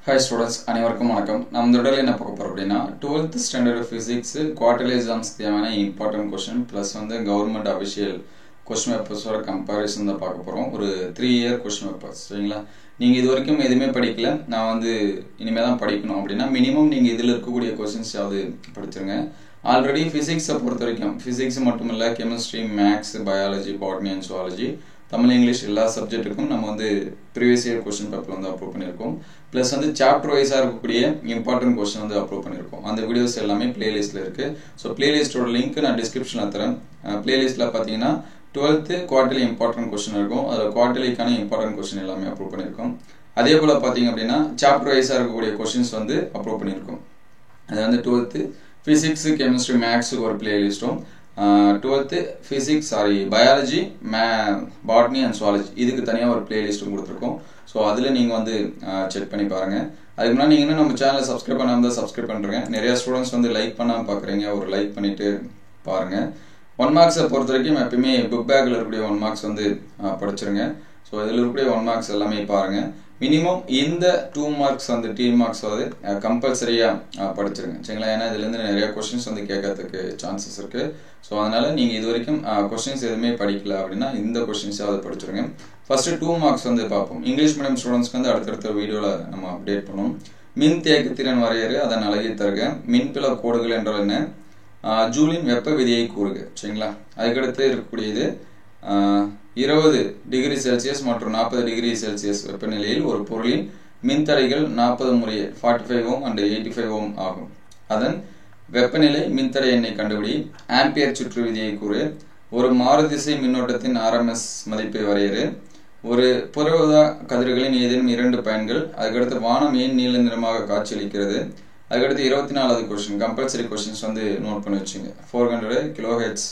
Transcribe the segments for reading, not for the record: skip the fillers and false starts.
Hi students, அனைவருக்கும் வணக்கம். நம்ம தொடர்ல என்ன பார்க்க போறோம் அப்படினா 12th standard physics quarterly exams தேவையான important question plus வந்து government official question papers ஓட comparison தான் பார்க்க போறோம். ஒரு 3 year question papers சரிங்களா? நீங்க இதுவரைக்கும் எதுமே படிக்கல. நான் வந்து இனிமே தான் படிக்கணும் அப்படினா மினிமம் நீங்க இதில இருக்கக்கூடிய questions யாவது படிச்சிருங்க. ஆல்ரெடி physics பொறுத்த வரைக்கும் physics மட்டும் இல்ல chemistry, maths, biology, botany and zoology Tamil English எல்லா சப்ஜெக்ட்டுக்கும் நம்ம வந்து previous year question paper வந்து அப்லோட் பண்ணிருக்கோம். Plus வந்து chapter wise இருக்கக்கூடிய important question வந்து அப்லோட் பண்ணிருக்கோம். அந்த வீடியோஸ் எல்லாமே பிளேலிஸ்ட்ல இருக்கு. சோ பிளேலிஸ்டோட லிங்க் நான் டிஸ்கிரிப்ஷன்ல தரேன். பிளேலிஸ்ட்ல பாத்தீங்கன்னா 12th quarterly important question இருக்கும். அதுல quarterlyக்கான important question எல்லாமே அப்லோட் பண்ணிருக்கோம். அதே போல பாத்தீங்க அப்படினா chapter wise இருக்கக்கூடிய questions வந்து அப்லோட் பண்ணிருக்கோம். அது வந்து 12th physics, chemistry, maths ஒரு பிளேலிஸ்டும் 12th physics biology, botany and zoology இதுக்கு தனியா ஒரு பிளேலிஸ்ட் கொடுத்திருக்கோம். சோ அதுல நீங்க வந்து செக் பண்ணி பாருங்க. அதுக்கு முன்னாடி நீங்க இன்னும் நம்ம சேனலை சப்ஸ்கிரைப் பண்ணாம இருந்தா சப்ஸ்கிரைப் பண்றீங்க. நிறைய ஸ்டூடண்ட்ஸ் வந்து லைக் பண்ணாம பாக்குறீங்க. ஒரு லைக் பண்ணிட்டு பாருங்க. 1 மார்க்ஸ் பொறுத்த வரைக்கும் எப்பவுமே புக் பேக்ல இருக்கக்கூடிய 1 மார்க்ஸ் வந்து படிச்சிருங்க. சோ இதுல இருக்கக்கூடிய 1 மார்க்ஸ் எல்லாமே பாருங்க. மினிமம் இந்த 2 மார்க்ஸ் வந்து 3 மார்க்ஸ் வந்து கம்பல்சரியா படிச்சிருங்க. சரிங்களா? ஏன்னா இதுல இருந்து நிறைய क्वेश्चंस வந்து கேட்கிறதுக்கு சான்சஸ் இருக்கு. சோ அதனால நீங்க இதுவரைக்கும் क्वेश्चंस எதுமே படிக்கல அப்படினா இந்த क्वेश्चंस ஆவது படிச்சிருங்க. ஃபர்ஸ்ட் 2 மார்க்ஸ் வந்து பாப்போம். இங்கிலீஷ் மீடியம் ஸ்டூடண்ட்ஸ்க்கு வந்து அடுத்த வீடியோல நம்ம அப்டேட் பண்ணுவோம். மின் தேக்குத்திறன் வரையறை அதன் அழகை தருக. மின்பிள கோடுகள் என்றால் என்ன? ஜூலின் வெப்ப விதியை கூறுக. சரிங்களா? அதுக்கு அடுத்து இருக்கக்கூடியது 20 டிகிரி செல்சியஸ் மற்றும் 40 டிகிரி செல்சியஸ் வெப்பநிலையில் ஒரு பொருளின் மின்தடைகள் 40 முறை 45 ஓம் and 85 ஓம் ஆகும். அதன் வெப்பநிலை மின்தடை எண்ணை கண்டுபிடி. ஆம்பியர் சுற்று விதியை கூறு. ஒரு மாறுதிசை மின்னோட்டத்தின் RMS மதிப்பை வரையறு. ஒரு புறஊதா கதிர்களின் ஏதேனும் 2 பயன்கள். அதுக்கடுத்து வானம் ஏன் நீல நிறமாக காட்சியளிக்கிறது. அதுக்கடுத்து 24வது क्वेश्चन கம்பல்சரி क्वेश्चंस வந்து நோட் பண்ணி வச்சுங்க. 400 kHz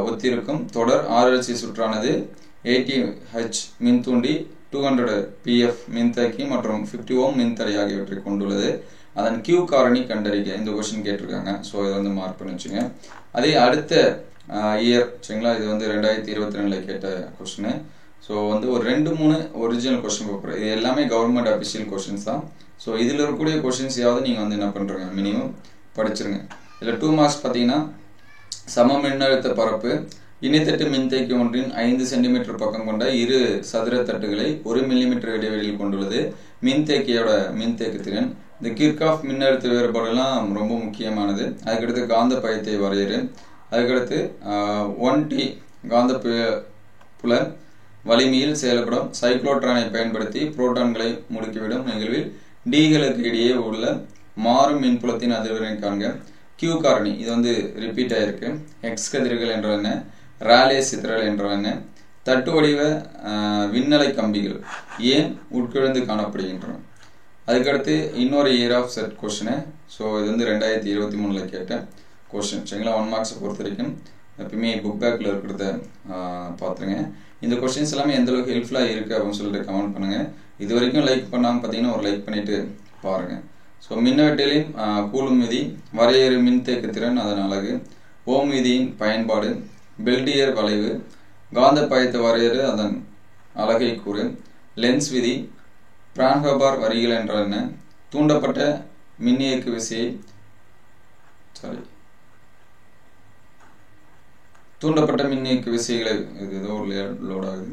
ஒத்திருக்கும் தொடர் RLC சுற்றானது 80H மின்தூண்டி 200 PF மின்தேக்கி மற்றும் 50 ஓம் மின்தடை ஆகியவற்றை கொண்டுள்ளது. அதன் Q காரணி கண்டறிக. இந்த क्वेश्चन கேட்டிருக்காங்க. சோ இத வந்து மார்க் பண்ணி வச்சுங்க. அதே அடுத்த இயர் சரிங்களா? இது வந்து 2022ல கேட்ட क्वेश्चन. சோ வந்து ஒரு 2-3 ஒரிஜினல் क्वेश्चन பேப்பர். இது எல்லாமே கவர்மெண்ட் அபிஷியல் क्वेश्चंस தான். சோ இதுல இருக்கக்கூடிய क्वेश्चंस யாவது நீங்க வந்து என்ன பண்றீங்க? மினிமம் படிச்சிருங்க. இதுல 2 மார்க்ஸ் பாத்தீங்கன்னா சம மின்னழுத்த பரப்பு இணைத்தட்டு மின்தேக்கி ஒன்றின் 5 சென்டிமீட்டர் பக்கம் கொண்ட இரு சதுர தட்டுகளை 1 மில்லிமீட்டர் இடைவெளியில் கொண்டுள்ளது. மின்தேக்கியோட மின்தேக்கு திறன். இந்த கிர்காஃப் மின்னழுத்த வேறுபாடுலாம் ரொம்ப முக்கியமானது. அதுக்கடுத்து காந்த பயத்தை வரையறு. அதுக்கடுத்து 1T காந்த புல வலிமையில் செயல்படும் சைக்ளோட்ரானை பயன்படுத்தி புரோட்டான்களை முடுக்கிவிடும் நிகழ்வில் டிகளுக்கு இடையே உள்ள மாறும் மின்புலத்தின் அதிர்வெண்ணை காண்க. Q காரணி இது வந்து ரிப்பீட் ஆயிருக்கு. எக்ஸ் கதிர்கள் என்றால் என்ன? ராலே சிதறல் என்றால் என்ன? தட்டு வடிவ விண்ணலை கம்பிகள் ஏன் உட்கிழந்து காணப்படுகின்றன? அதுக்கடுத்து இன்னொரு year of set question. So இது வந்து 2023ல கேட்ட क्वेश्चन. சரிங்களா? 1 மார்க்ஸ் பொறுத்த வரைக்கும் எப்பவுமே புக் பேக்ல இருக்கிறத பாத்துருங்க. இந்த क्वेश्चंस எல்லாமே எந்த அளவுக்கு ஹெல்ப்ஃபுல்லா இருக்கு அப்படின்னு சொல்லிட்டு கமெண்ட் பண்ணுங்க. இது வரைக்கும் லைக் பண்ணாம பாத்தீங்கன்னா ஒரு லைக் பண்ணிட்டு பாருங்க. சோ மின்வெட்டிலின் கூலும் விதி, வரையறு மின்தேக்கு திறன் அதன் அலகு, ஓம் விதியின் பயன்பாடு, பெல்டியர் வளைவு, காந்த பயத்தை வரையறு அதன் அலகை கூறு, லென்ஸ் விதி, பிரான்ஹோபர் வரிகள் என்றால் என்ன? தூண்டப்பட்ட மின்னியக்கு விசையை தூண்டப்பட்ட மின்னியக்கு விசைகளை இது ஏதோ ஒரு லோட் ஆகுது.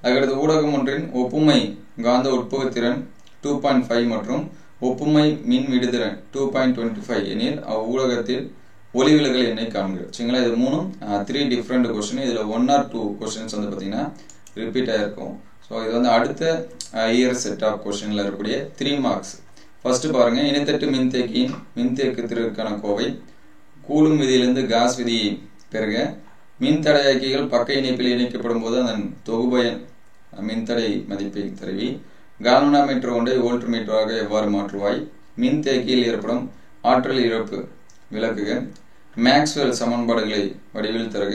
அதுக்கடுத்து ஊடகம் ஒன்றின் ஒப்புமை காந்த உட்புகத்திறன் 2.5 மற்றும் ஒப்புமை மின் விடுதிறன் 2.25 எனில் அவ்வூடகத்தில் ஒளிவிலகல் எண்ணை காண்க. சரிங்களா? இது மூணும் 3 டிஃபரெண்ட் क्वेश्चन. இதுல 1 or 2 क्वेश्चंस வந்து பாத்தீங்கன்னா ரிப்பீட் ஆயிருக்கும். சோ இது வந்து அடுத்த இயர் செட் ஆஃப் क्वेश्चनல இருக்கக்கூடிய 3 மார்க்ஸ். ஃபர்ஸ்ட் பாருங்க. இணைத்தட்டு மின்தேக்கியின் மின்தேக்கு திறனுக்கான கோவை. கூலும் விதியிலிருந்து காஸ் விதியை பெறுக. மின்தடையாக்கிகள் பக்க இணைப்பில் இணைக்கப்படும் போது அதன் தொகுபயன் மின்தடை மதிப்பை தருவி. கால்வனாமீட்டர் ஒன்றை வோல்ட் மீட்டராக எவ்வாறு மாற்றுவாய்? மின்தேக்கியில் ஏற்படும் ஆற்றல் இழப்பு விளக்குக. மேக்ஸ்வெல் சமன்பாடுகளை வடிவில் தருக.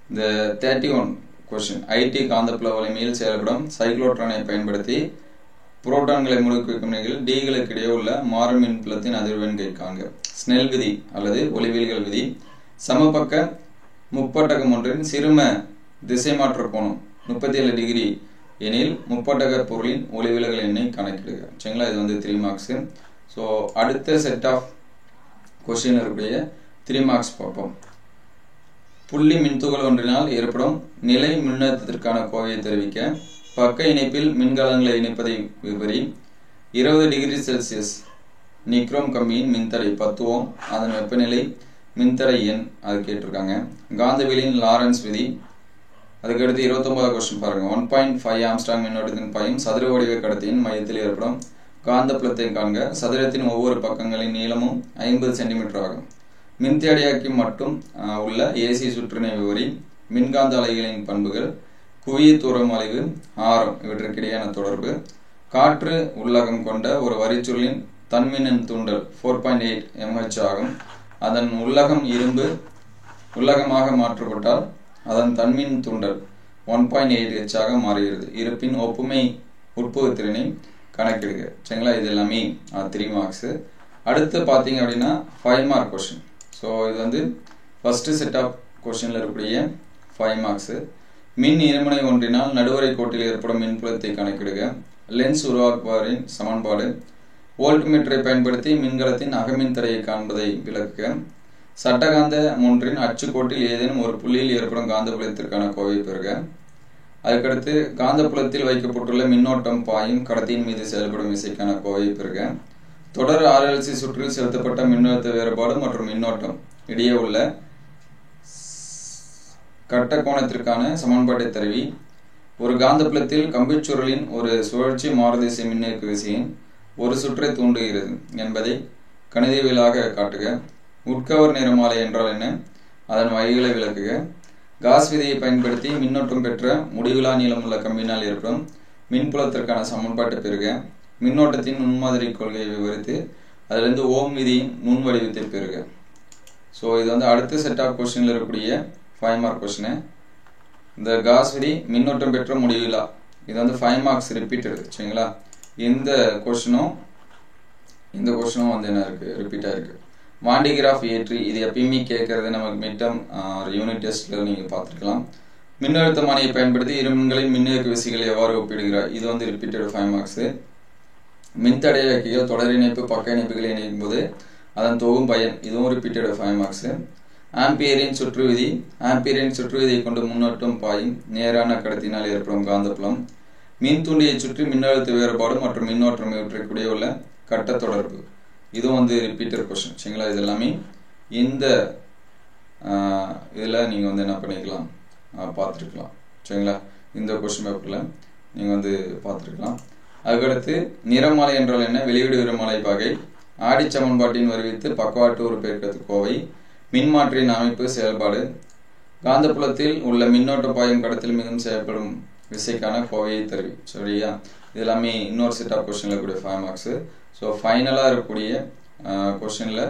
இந்த 31 क्वेश्चन. IT காந்தப்புல வலிமையில் செயல்படும் சைக்ளோட்ரானை பயன்படுத்தி புரோட்டான்களை முடுக்கிவிக்கும் நிகழ்வில் டிகளுக்கு இடையே உள்ள மாறும் மின்புலத்தின் அதிர்வெண்களை காண்க. ஸ்னெல் விதி அல்லது ஒளிவிலகல் விதி. சமபக்க முப்பட்டகம் ஒன்றின் சிறும திசை மாற்ற கோணம் 37 டிகிரி எனில் முப்பட்டக பொருளின் ஒளிவிலகல் எண்ணை கணக்கிடுக. சரிங்களா, இது வந்து 3 மார்க்ஸ். ஸோ அடுத்த செட் ஆஃப் கொஸ்டின் இருக்கக்கூடிய 3 மார்க்ஸ் பார்ப்போம். புள்ளி மின்துகள் ஒன்றினால் ஏற்படும் நிலை மின்னழுத்தத்திற்கான கோவையை தெரிவிக்க பக்க இணைப்பில் மின்கலங்களை இணைப்பதை விவரி. 20 டிகிரி செல்சியஸ் நிக்ரோம் கம்பியின் மின்தடை 10 ஓம், அதன் வெப்பநிலை மின்தடை எண் அது கேட்டிருக்காங்க. காந்தவியலின் லாரன்ஸ் விதி. அதுக்கடுத்து 29வது கொஸ்டின் பாருங்க. 1.5 ஆம்ஸ்ட்ராங் மின்னோட்டத்தின் பாயும் சதுர வடிவ கடத்தியின் மையத்தில் ஏற்படும் காந்தப்புலத்தை காண்க. சதுரத்தின் ஒவ்வொரு பக்கங்களின் நீளமும் 50 சென்டிமீட்டர் ஆகும். மின்தடையாக்கி மட்டும் உள்ள ஏசி சுற்றினை விவரி. மின்காந்த அலைகளின் பண்புகள், குவிய தூரம், அலைவு, ஆரம் இவற்றிற்கிடையான தொடர்பு. காற்று உள்ளகம் கொண்ட ஒரு வரிச்சுருளின் தன்மின் தூண்டல் 4.8 mH ஆகும். அதன் உள்ளகம் இரும்பு உள்ளகமாக மாற்றப்பட்டால் அதன் தன்மின் தூண்டல் 1.8 H ஆக மாறுகிறது. இருப்பின் ஒப்புமை உட்புகுத்திறனை கணக்கிடுக. சரிங்களா, இது எல்லாமே 3 மார்க்ஸ். அடுத்து பார்த்தீங்க அப்படின்னா 5 மார்க் கொஸ்டின். ஸோ இது வந்து ஃபர்ஸ்ட் செட் ஆஃப் கொஸ்டின்ல இருக்கக்கூடிய 5 மார்க்ஸ். மின் இருமுனை ஒன்றினால் நடுவரை கோட்டில் ஏற்படும் மின்புலத்தை கணக்கிடுக. லென்ஸ் உருவாக்குவாரின் சமன்பாடு. வோல்ட்மீட்டரை பயன்படுத்தி மின்கலத்தின் அகமின் தடையை காண்பதை விளக்குக. சட்டகாந்த ஒன்றின் அச்சுக்கோட்டில் ஏதேனும் ஒரு புள்ளியில் ஏற்படும் காந்தப்புலத்திற்கான கோவை பெறுக. அதுக்கடுத்து காந்தப்புலத்தில் வைக்கப்பட்டுள்ள மின்னோட்டம் பாயும் கடத்தியின் மீது செயல்படும் விசைக்கான கோவை பெறுக. தொடர் RLC சுற்றில் செலுத்தப்பட்ட மின்னழுத்த வேறுபாடு மற்றும் மின்னோட்டம் இடையே உள்ள கட்ட கோணத்திற்கான சமன்பாட்டை தருவி. ஒரு காந்தப்புலத்தில் கம்பிச்சுருளின் ஒரு சுழற்சி மாறுதிசை மின்னேற்கு விசையின் ஒரு சுற்றை தூண்டுகிறது என்பதை கணிதவியலாக காட்டுக. உட்கவர் நிறமாலை என்றால் என்ன, அதன் வகைகளை விளக்குக. காஸ் விதியை பயன்படுத்தி மின்னோட்டம் பெற்ற முடிவிலா நீளமுள்ள கம்பினால் ஏற்படும் மின்புலத்திற்கான சமன்பாட்டை பெறுக. மின்னோட்டத்தின் முன்மாதிரி கொள்கையை விவரித்து அதிலிருந்து ஓம் விதியின் முன் வடிவத்தை பெறுக. ஸோ இது வந்து அடுத்த செட் ஆஃப் கொஸ்டின்ல இருக்கக்கூடிய 5 மார்க் கொஸ்டின். இந்த காஸ் விதி மின்னோட்டம் பெற்ற முடிவிலா இது வந்து 5 மார்க்ஸ் ரிப்பீட்டட். சரிங்களா, இந்த கொஸ்டினும் வந்து என்ன இருக்கு, ரிப்பீட் ஆயிருக்கு. வாண்டிகிராஃப் ஏற்றி இது எப்பயுமே கேட்கறது நமக்கு மிட்டம் யூனிட் டெஸ்ட்ல நீங்க பார்த்துருக்கலாம். மின்னழுத்தமானியை பயன்படுத்தி இரு மின்களின் மின்னேற்கு விசைகளை எவ்வாறு ஒப்பிடுகிறார், இது வந்து ரிப்பீட்டட் 5 மார்க்ஸ். மின்தடையாக்கிகள் தொடர் இணைப்பு பக்க இணைப்புகளை இணைக்கும் போது அதன் தொகும் பயன், இதுவும் ரிப்பீட்டட் 5 மார்க்ஸ். ஆம்பியரின் சுற்று விதி. ஆம்பியரின் சுற்று விதியை கொண்டு முன்னோட்டம் பாயும் நேரான கடத்தினால் ஏற்படும் காந்தப்புலம். மின் தூண்டியை சுற்றி மின்னழுத்த வேறுபாடு மற்றும் மின்னோட்டம் இவற்றிற்குடைய உள்ள கட்ட தொடர்பு, இதுவும் வந்து ரிப்பீட்டட் கொஸ்டின். சரிங்களா, இது எல்லாமே இந்த இதில் நீங்கள் வந்து என்ன பண்ணிக்கலாம், பார்த்துருக்கலாம். சரிங்களா, இந்த கொஸ்டின் பேப்பரில் நீங்கள் வந்து பார்த்துருக்கலாம். அதுக்கடுத்து நிறமாலை என்றால் என்ன, வெளியீடு நிறமாலை வகை, ஆடி சமன்பாட்டின் வருவித்து பக்கவாட்டு ஒரு பெருக்கத்து கோவை, மின்மாற்றியின் அமைப்பு செயல்பாடு, காந்தப்புலத்தில் உள்ள மின்னோட்ட பாயும் கடத்தில் மிகவும் செயல்படும் விசைக்கான கோவையை தருவி. சரியா, இது எல்லாமே இன்னொரு செட் ஆஃப் கொஸ்டின்ல கூடிய 5 மார்க்ஸ். ஸோ ஃபைனலாக இருக்கக்கூடிய கொஸ்டின்ல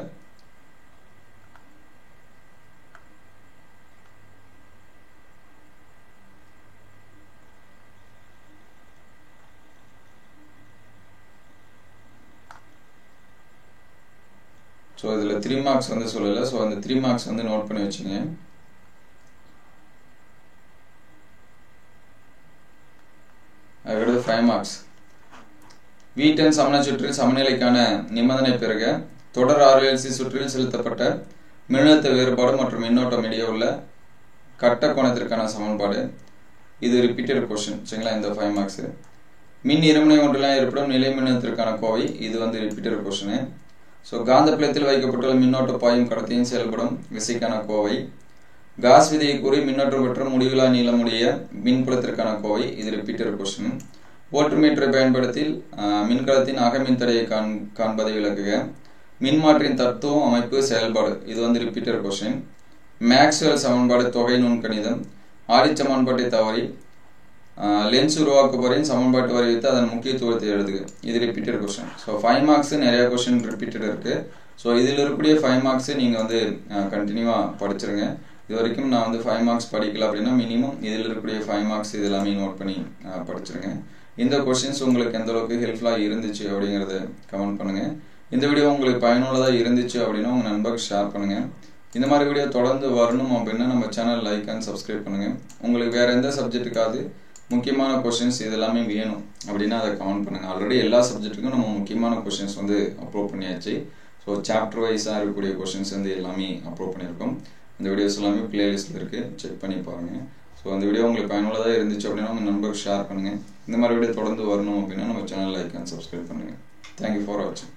ஸோ இதில் 3 மார்க்ஸ் வந்து சொல்லலை. ஸோ அந்த 3 மார்க்ஸ் வந்து நோட் பண்ணி வச்சுங்க. அதுக்கடுத்து 5 மார்க்ஸ். V10 சமண சுற்றில் சமநிலைக்கான நிபந்தனை பெறுக. தொடர் RLC சுற்றில் செலுத்தப்பட்ட மின்னழுத்த வேறுபாடு மற்றும் மின்னோட்டம் இடையே உள்ள கட்ட கோணத்திற்கான சமன்பாடு, இது ரிப்பீட்டட் கொஸ்டின். சரிங்களா, இந்த 5 மார்க்ஸ். மின் இருமுனை ஒன்றில் ஏற்படும் நிலை மின்னழுத்தத்திற்கான கோவை, இது வந்து ரிப்பீட்டட் கொஸ்டின். ஸோ காந்தப்புலத்தில் வைக்கப்பட்டுள்ள மின்னோட்ட பாயும் கடத்தியின் செயல்படும் விசைக்கான கோவை. காஸ் விதியை கூறி மின்னோட்டம் பெற்ற முடிவிலா நீளமுடைய மின்புலத்திற்கான கோவை, இது ரிப்பீட்டட் கொஸ்டின். வோல்ட்மீட்டரை பயன்படுத்தி மின்கலத்தின் அகமின் தடையை காண்பதை விளக்குக. மின்மாற்றியின் தத்துவம், அமைப்பு, செயல்பாடு, இது வந்து ரிப்பீட்டட் கொஸ்டின். மேக்ஸ்வெல் சமன்பாடு தொகை நுண்கணிதம். ஆடி சமன்பாட்டை தவறி லென்ஸ் உருவாக்குபவரின் சமன்பாட்டு வரைவித்து அதன் முக்கியத்துவத்தை எழுதுக, இது ரிப்பீட்டட் கொஸ்டின். ஸோ 5 மார்க்ஸ் நிறைய கொஸ்டின் ரிப்பீட்டட் இருக்கு. ஸோ இதில் இருக்கக்கூடிய 5 மார்க்ஸ் நீங்கள் வந்து கண்டினியூவாக படிச்சிருங்க. இது வரைக்கும் நான் வந்து 5 மார்க்ஸ் படிக்கல அப்படின்னா மினிமம் இதில் இருக்கக்கூடிய 5 மார்க்ஸ் இது எல்லாமே நோட் பண்ணி படிச்சிருங்க. இந்த கொஸ்டின்ஸ் உங்களுக்கு எந்த அளவுக்கு ஹெல்ப்ஃபுல்லாக இருந்துச்சு அப்படிங்கிறத கமெண்ட் பண்ணுங்க. இந்த வீடியோ உங்களுக்கு பயனுள்ளதாக இருந்துச்சு அப்படின்னா உங்கள் நண்பருக்கு ஷேர் பண்ணுங்க. இந்த மாதிரி வீடியோ தொடர்ந்து வரணும் அப்படின்னா நம்ம சேனல் லைக் அண்ட் சப்ஸ்கிரைப் பண்ணுங்க. உங்களுக்கு வேற எந்த சப்ஜெக்ட்டுக்காவது முக்கியமான கொஷின்ஸ் இதெல்லாமே வேணும் அப்படின்னா அதை கமெண்ட் பண்ணுங்கள். ஆல்ரெடி எல்லா சப்ஜெக்ட்டுக்கும் நம்ம முக்கியமான கொஷின்ஸ் வந்து அப்லோட் பண்ணியாச்சு. ஸோ சாப்டர் வைஸாக இருக்கக்கூடிய கொஷின்ஸ் வந்து எல்லாமே அப்லோட் பண்ணியிருக்கோம். இந்த வீடியோஸ் எல்லாமே பிளேலிஸ்ட்டில் இருக்குது, செக் பண்ணி பாருங்கள். ஸோ அந்த வீடியோ உங்களுக்கு பயனுள்ளதாக இருந்துச்சு அப்படின்னா உங்கள் நண்பருக்கு ஷேர் பண்ணுங்கள். இந்த மாதிரி வீடியோ தொடர்ந்து வரணும் அப்படின்னா நம்ம சேனல் லைக் அண்ட் சப்ஸ்கிரைப் பண்ணுங்கள். தேங்க்யூ ஃபார் வாட்சிங்.